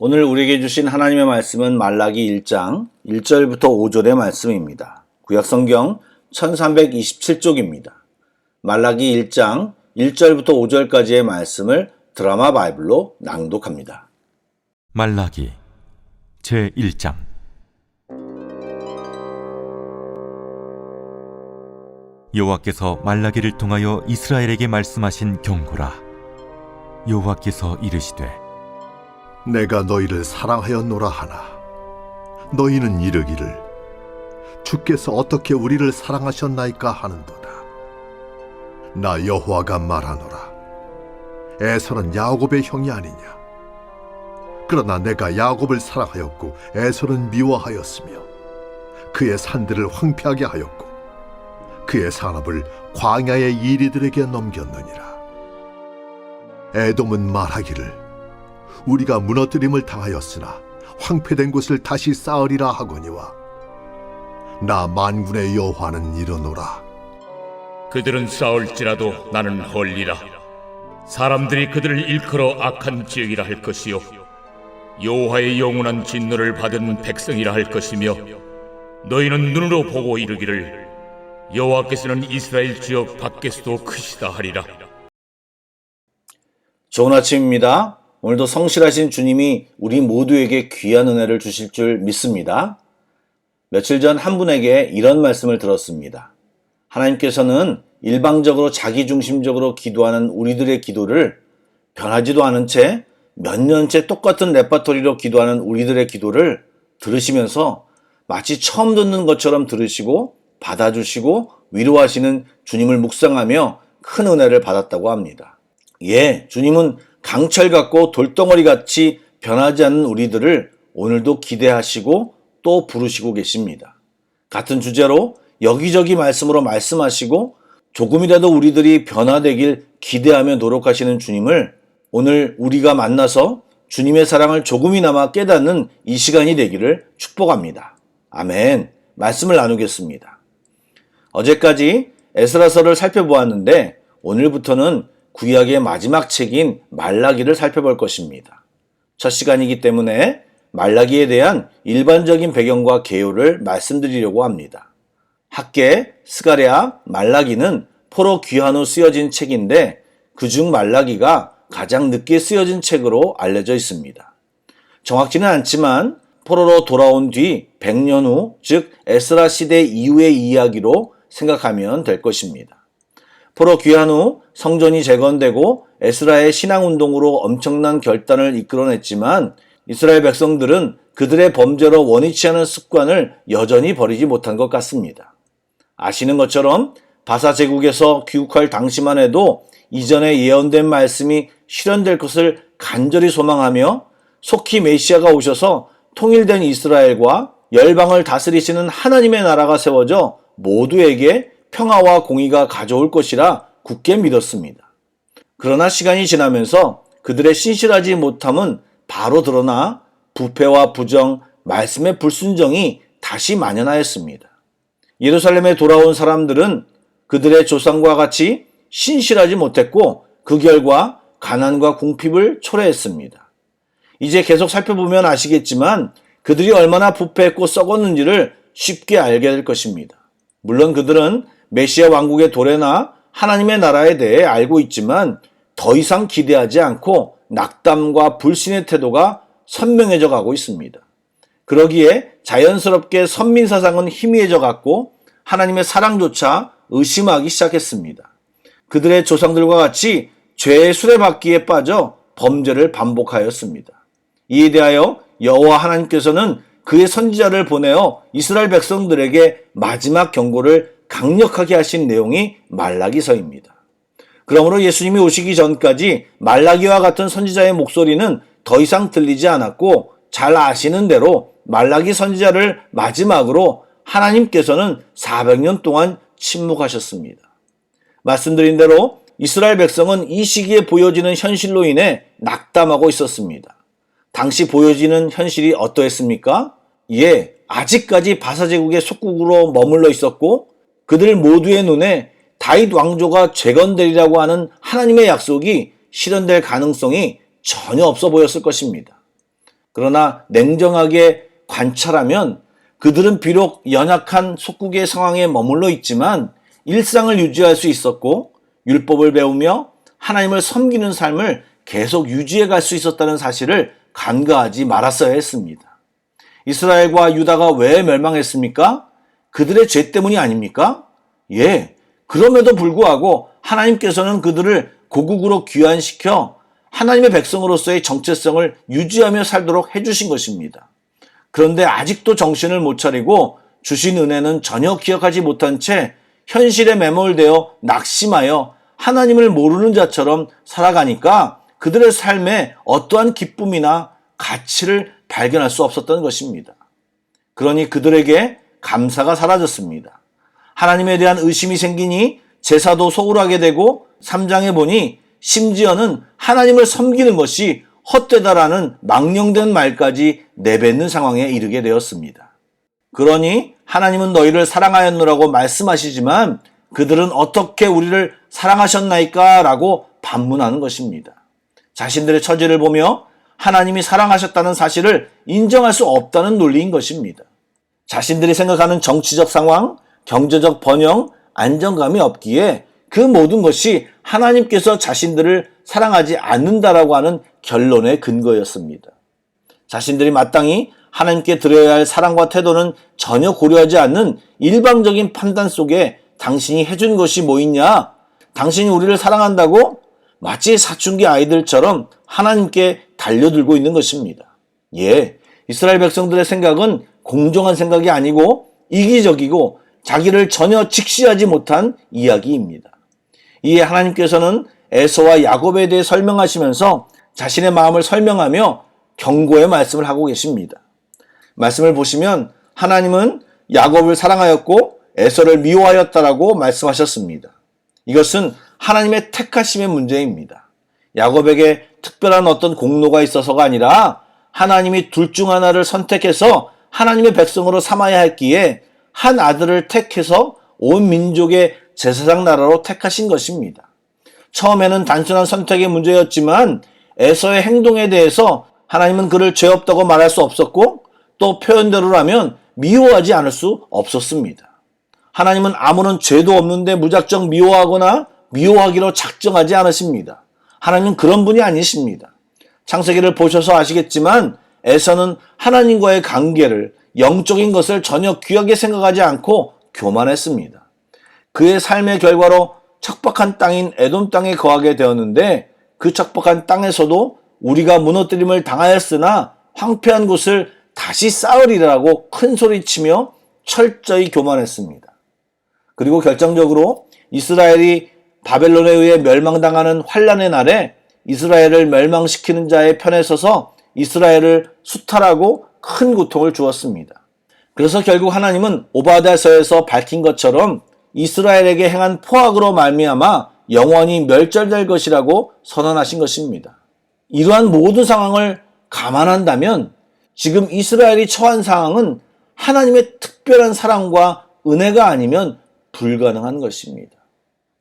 오늘 우리에게 주신 하나님의 말씀은 말라기 1장 1절부터 5절의 말씀입니다. 구약성경 1327쪽입니다. 말라기 1장 1절부터 5절까지의 말씀을 드라마 바이블로 낭독합니다. 말라기 제1장. 여호와께서 말라기를 통하여 이스라엘에게 말씀하신 경고라. 여호와께서 이르시되 내가 너희를 사랑하였노라 하나 너희는 이르기를 주께서 어떻게 우리를 사랑하셨나이까 하는도다. 나 여호와가 말하노라. 에서는 야곱의 형이 아니냐. 그러나 내가 야곱을 사랑하였고 에서는 미워하였으며 그의 산들을 황폐하게 하였고 그의 산업을 광야의 이리들에게 넘겼느니라. 에돔은 말하기를 우리가 무너뜨림을 당하였으나 황폐된 곳을 다시 쌓으리라 하거니와 나 만군의 여호와는 이르노라. 그들은 싸울지라도 나는 헐리라. 사람들이 그들을 일컬어 악한 지역이라 할 것이요 여호와의 영원한 진노를 받은 백성이라 할 것이며 너희는 눈으로 보고 이르기를 여호와께서는 이스라엘 지역 밖에서도 크시다 하리라. 좋은 아침입니다. 오늘도 성실하신 주님이 우리 모두에게 귀한 은혜를 주실 줄 믿습니다. 며칠 전 한 분에게 이런 말씀을 들었습니다. 하나님께서는 일방적으로 자기중심적으로 기도하는 우리들의 기도를 변하지도 않은 채 몇 년째 똑같은 레파토리로 기도하는 우리들의 기도를 들으시면서 마치 처음 듣는 것처럼 들으시고 받아주시고 위로하시는 주님을 묵상하며 큰 은혜를 받았다고 합니다. 예, 주님은 강철 같고 돌덩어리 같이 변하지 않는 우리들을 오늘도 기대하시고 또 부르시고 계십니다. 같은 주제로 여기저기 말씀으로 말씀하시고 조금이라도 우리들이 변화되길 기대하며 노력하시는 주님을 오늘 우리가 만나서 주님의 사랑을 조금이나마 깨닫는 이 시간이 되기를 축복합니다. 아멘. 말씀을 나누겠습니다. 어제까지 에스라서를 살펴보았는데 오늘부터는 구약의 마지막 책인 말라기를 살펴볼 것입니다. 첫 시간이기 때문에 말라기에 대한 일반적인 배경과 개요를 말씀드리려고 합니다. 학계, 스가랴, 말라기는 포로 귀환 후 쓰여진 책인데 그중 말라기가 가장 늦게 쓰여진 책으로 알려져 있습니다. 정확치는 않지만 포로로 돌아온 뒤 100년 후, 즉 에스라 시대 이후의 이야기로 생각하면 될 것입니다. 포로 귀환 후 성전이 재건되고 에스라의 신앙운동으로 엄청난 결단을 이끌어냈지만 이스라엘 백성들은 그들의 범죄로 원치 않은 습관을 여전히 버리지 못한 것 같습니다. 아시는 것처럼 바사 제국에서 귀국할 당시만 해도 이전에 예언된 말씀이 실현될 것을 간절히 소망하며 속히 메시아가 오셔서 통일된 이스라엘과 열방을 다스리시는 하나님의 나라가 세워져 모두에게 평화와 공의가 가져올 것이라 굳게 믿었습니다. 그러나 시간이 지나면서 그들의 신실하지 못함은 바로 드러나 부패와 부정, 말씀의 불순종이 다시 만연하였습니다. 예루살렘에 돌아온 사람들은 그들의 조상과 같이 신실하지 못했고 그 결과 가난과 궁핍을 초래했습니다. 이제 계속 살펴보면 아시겠지만 그들이 얼마나 부패했고 썩었는지를 쉽게 알게 될 것입니다. 물론 그들은 메시아 왕국의 도래나 하나님의 나라에 대해 알고 있지만 더 이상 기대하지 않고 낙담과 불신의 태도가 선명해져 가고 있습니다. 그러기에 자연스럽게 선민사상은 희미해져 갔고 하나님의 사랑조차 의심하기 시작했습니다. 그들의 조상들과 같이 죄의 수레바퀴에 빠져 범죄를 반복하였습니다. 이에 대하여 여호와 하나님께서는 그의 선지자를 보내어 이스라엘 백성들에게 마지막 경고를 강력하게 하신 내용이 말라기서입니다. 그러므로 예수님이 오시기 전까지 말라기와 같은 선지자의 목소리는 더 이상 들리지 않았고 잘 아시는 대로 말라기 선지자를 마지막으로 하나님께서는 400년 동안 침묵하셨습니다. 말씀드린 대로 이스라엘 백성은 이 시기에 보여지는 현실로 인해 낙담하고 있었습니다. 당시 보여지는 현실이 어떠했습니까? 예, 아직까지 바사 제국의 속국으로 머물러 있었고 그들 모두의 눈에 다윗 왕조가 재건되리라고 하는 하나님의 약속이 실현될 가능성이 전혀 없어 보였을 것입니다. 그러나 냉정하게 관찰하면 그들은 비록 연약한 속국의 상황에 머물러 있지만 일상을 유지할 수 있었고 율법을 배우며 하나님을 섬기는 삶을 계속 유지해 갈 수 있었다는 사실을 간과하지 말았어야 했습니다. 이스라엘과 유다가 왜 멸망했습니까? 그들의 죄 때문이 아닙니까? 예, 그럼에도 불구하고 하나님께서는 그들을 고국으로 귀환시켜 하나님의 백성으로서의 정체성을 유지하며 살도록 해주신 것입니다. 그런데 아직도 정신을 못 차리고 주신 은혜는 전혀 기억하지 못한 채 현실에 매몰되어 낙심하여 하나님을 모르는 자처럼 살아가니까 그들의 삶에 어떠한 기쁨이나 가치를 발견할 수 없었던 것입니다. 그러니 그들에게 감사가 사라졌습니다. 하나님에 대한 의심이 생기니 제사도 소홀하게 되고 3장에 보니 심지어는 하나님을 섬기는 것이 헛되다라는 망령된 말까지 내뱉는 상황에 이르게 되었습니다. 그러니 하나님은 너희를 사랑하였노라고 말씀하시지만 그들은 어떻게 우리를 사랑하셨나이까? 라고 반문하는 것입니다. 자신들의 처지를 보며 하나님이 사랑하셨다는 사실을 인정할 수 없다는 논리인 것입니다. 자신들이 생각하는 정치적 상황, 경제적 번영, 안정감이 없기에 그 모든 것이 하나님께서 자신들을 사랑하지 않는다라고 하는 결론의 근거였습니다. 자신들이 마땅히 하나님께 드려야 할 사랑과 태도는 전혀 고려하지 않는 일방적인 판단 속에 당신이 해준 것이 뭐 있냐? 당신이 우리를 사랑한다고? 마치 사춘기 아이들처럼 하나님께 달려들고 있는 것입니다. 예, 이스라엘 백성들의 생각은 공정한 생각이 아니고 이기적이고 자기를 전혀 직시하지 못한 이야기입니다. 이에 하나님께서는 에서와 야곱에 대해 설명하시면서 자신의 마음을 설명하며 경고의 말씀을 하고 계십니다. 말씀을 보시면 하나님은 야곱을 사랑하였고 에서를 미워하였다라고 말씀하셨습니다. 이것은 하나님의 택하심의 문제입니다. 야곱에게 특별한 어떤 공로가 있어서가 아니라 하나님이 둘 중 하나를 선택해서 하나님의 백성으로 삼아야 했기에 한 아들을 택해서 온 민족의 제사장 나라로 택하신 것입니다. 처음에는 단순한 선택의 문제였지만 에서의 행동에 대해서 하나님은 그를 죄 없다고 말할 수 없었고 또 표현대로라면 미워하지 않을 수 없었습니다. 하나님은 아무런 죄도 없는데 무작정 미워하거나 미워하기로 작정하지 않으십니다. 하나님은 그런 분이 아니십니다. 창세기를 보셔서 아시겠지만 에서는 하나님과의 관계를 영적인 것을 전혀 귀하게 생각하지 않고 교만했습니다. 그의 삶의 결과로 척박한 땅인 에돔 땅에 거하게 되었는데 그 척박한 땅에서도 우리가 무너뜨림을 당하였으나 황폐한 곳을 다시 쌓으리라고 큰 소리치며 철저히 교만했습니다. 그리고 결정적으로 이스라엘이 바벨론에 의해 멸망당하는 환란의 날에 이스라엘을 멸망시키는 자의 편에 서서 이스라엘을 수탈하고 큰 고통을 주었습니다. 그래서 결국 하나님은 오바댜서에서 밝힌 것처럼 이스라엘에게 행한 포악으로 말미암아 영원히 멸절될 것이라고 선언하신 것입니다. 이러한 모든 상황을 감안한다면 지금 이스라엘이 처한 상황은 하나님의 특별한 사랑과 은혜가 아니면 불가능한 것입니다.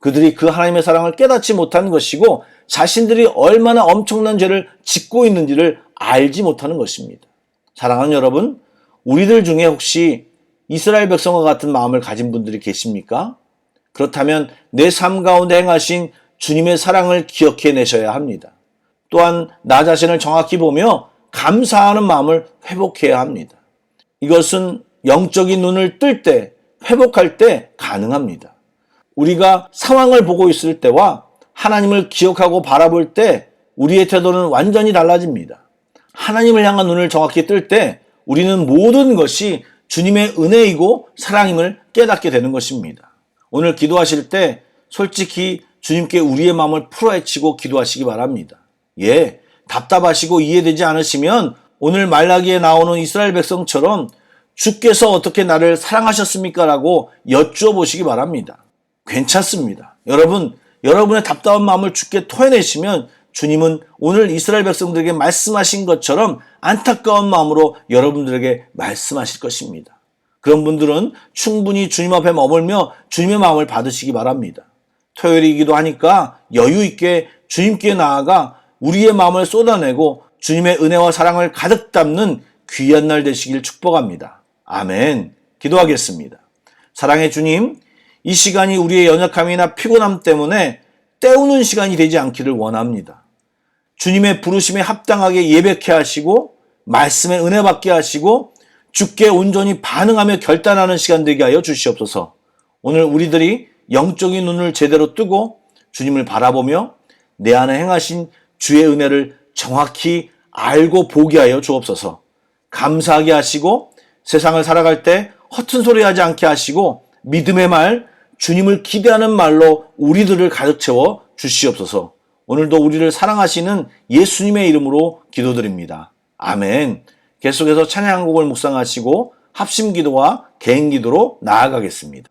그들이 그 하나님의 사랑을 깨닫지 못한 것이고 자신들이 얼마나 엄청난 죄를 짓고 있는지를 알지 못하는 것입니다. 사랑하는 여러분, 우리들 중에 혹시 이스라엘 백성과 같은 마음을 가진 분들이 계십니까? 그렇다면 내 삶 가운데 행하신 주님의 사랑을 기억해내셔야 합니다. 또한 나 자신을 정확히 보며 감사하는 마음을 회복해야 합니다. 이것은 영적인 눈을 뜰 때, 회복할 때 가능합니다. 우리가 상황을 보고 있을 때와 하나님을 기억하고 바라볼 때 우리의 태도는 완전히 달라집니다. 하나님을 향한 눈을 정확히 뜰 때 우리는 모든 것이 주님의 은혜이고 사랑임을 깨닫게 되는 것입니다. 오늘 기도하실 때 솔직히 주님께 우리의 마음을 풀어헤치고 기도하시기 바랍니다. 예, 답답하시고 이해되지 않으시면 오늘 말라기에 나오는 이스라엘 백성처럼 주께서 어떻게 나를 사랑하셨습니까? 라고 여쭈어 보시기 바랍니다. 괜찮습니다. 여러분, 여러분의 답답한 마음을 주께 토해내시면 주님은 오늘 이스라엘 백성들에게 말씀하신 것처럼 안타까운 마음으로 여러분들에게 말씀하실 것입니다. 그런 분들은 충분히 주님 앞에 머물며 주님의 마음을 받으시기 바랍니다. 토요일이기도 하니까 여유 있게 주님께 나아가 우리의 마음을 쏟아내고 주님의 은혜와 사랑을 가득 담는 귀한 날 되시길 축복합니다. 아멘. 기도하겠습니다. 사랑의 주님, 이 시간이 우리의 연약함이나 피곤함 때문에 때우는 시간이 되지 않기를 원합니다. 주님의 부르심에 합당하게 예배케 하시고 말씀에 은혜 받게 하시고 주께 온전히 반응하며 결단하는 시간 되게 하여 주시옵소서. 오늘 우리들이 영적인 눈을 제대로 뜨고 주님을 바라보며 내 안에 행하신 주의 은혜를 정확히 알고 보게 하여 주옵소서. 감사하게 하시고 세상을 살아갈 때 허튼 소리 하지 않게 하시고 믿음의 말, 주님을 기대하는 말로 우리들을 가득 채워 주시옵소서. 오늘도 우리를 사랑하시는 예수님의 이름으로 기도드립니다. 아멘. 계속해서 찬양 한 곡을 묵상하시고 합심 기도와 개인 기도로 나아가겠습니다.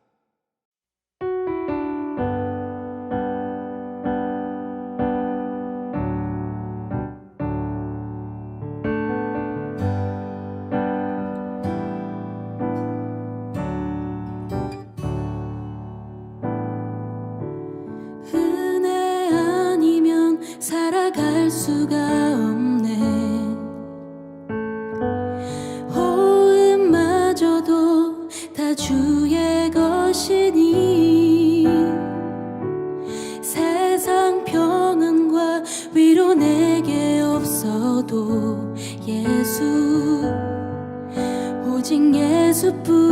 은혜 아니면 살아갈 수가 없네. 호흡마저도 다 주의 것이니 세상 평안과 위로 내게 없어도 예수, 오직 예수뿐이네.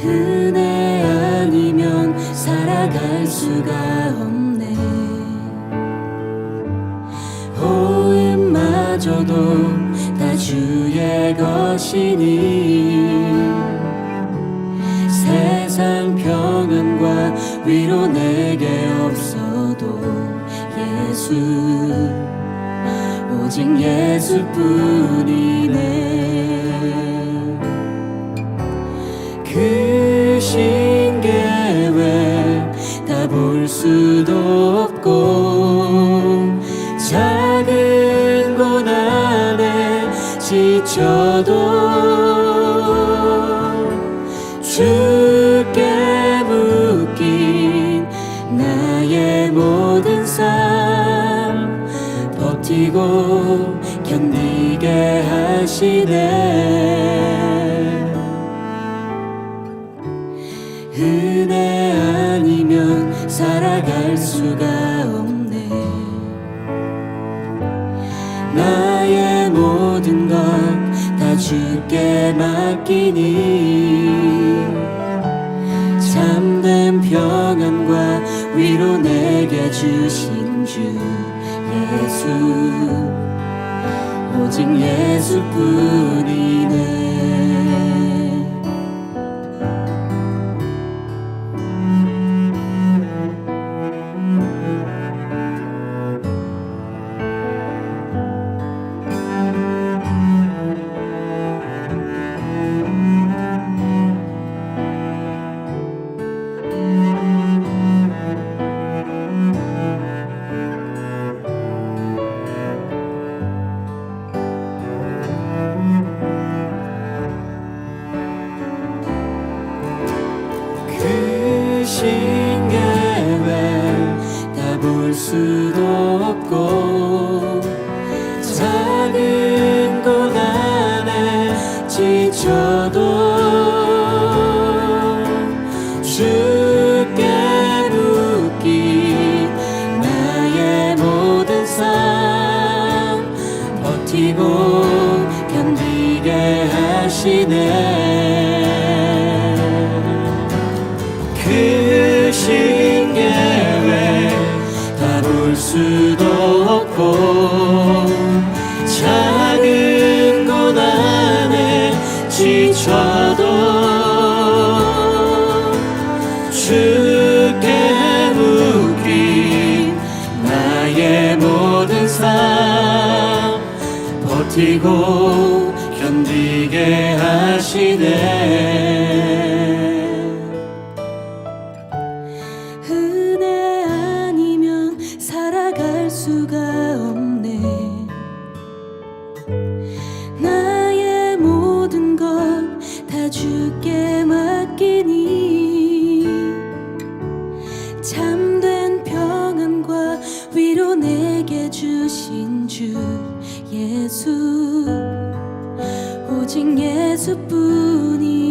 은혜 아니면 살아갈 수가 없네. 호흡마저도 다 주의 것이니 세상 평안과 위로 내게 없어도 예수, 오직 예수뿐이네. 그 신계획 다 볼 수도 없고 작은 고난에 지쳐도 주께 묶인 나의 모든 삶 버티고 견디게 하시네. 은혜 아니면 살아갈 수가 없네. 나의 모든 것 다 주께 맡기니 참된 평안과 위로 내게 주신 주 예수, 오직 예수뿐이네. 그 신계획 다 볼 수도 없고 작은 고난에 지쳐도 주께 묶인 나의 모든 삶 버티고 견디게 하시네. 그 신계획 다 볼 수도 없고 작은 고난에 지쳐도 주께 묶인 나의 모든 삶 버티고 견디게 하시네. 은혜 아니면 살아갈 수가 없네. 나의 모든 것 다 주께 맡기니 참된 평 오직 예수뿐이야.